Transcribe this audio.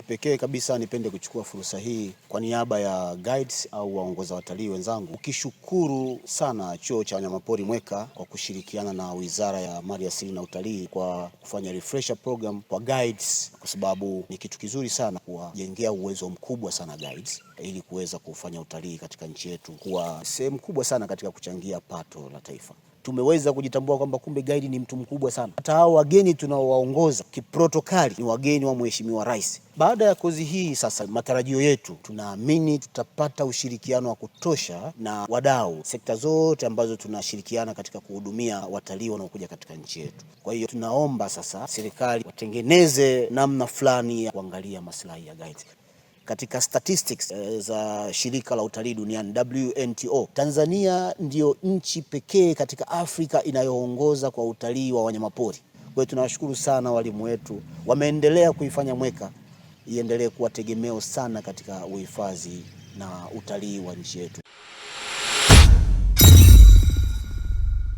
Kipekee kabisa nipende kuchukua fursa hii kwa niaba ya guides au waongoza watalii wenzangu ukishukuru sana Chuo cha Wanyamapori Mweka kwa kushirikiana na Wizara ya Maliasili na Utalii kwa kufanya refresher program kwa guides, kwa sababu ni kitu kizuri sana kuwajengea uwezo mkubwa sana guides ili kuweza kufanya utalii katika nchi yetu kuwa sehemu kubwa sana katika kuchangia pato la taifa. Tumeweza kujitambua kwamba kumbe guide ni mtu mkubwa sana. Hata hao wageni tunaowaongoza kiprotokali ni wageni wa Mheshimiwa Rais. Baada ya kozi hii sasa, matarajio yetu tunaamini tutapata ushirikiano wa kutosha na wadau, sekta zote ambazo tunashirikiana katika kuhudumia watalii wanaokuja katika nchi yetu. Kwa hiyo tunaomba sasa serikali watengeneze namna fulani ya kuangalia maslahi ya guides. Katika statistics za shirika la utalii duniani WNTO, Tanzania ndio nchi pekee katika Afrika inayoongoza kwa utalii wa wanyamapori. Kwa hiyo tunawashukuru sana walimu wetu, wameendelea kuifanya Mweka iendelee kuwa tegemeo sana katika uhifadhi na utalii wa nchi yetu.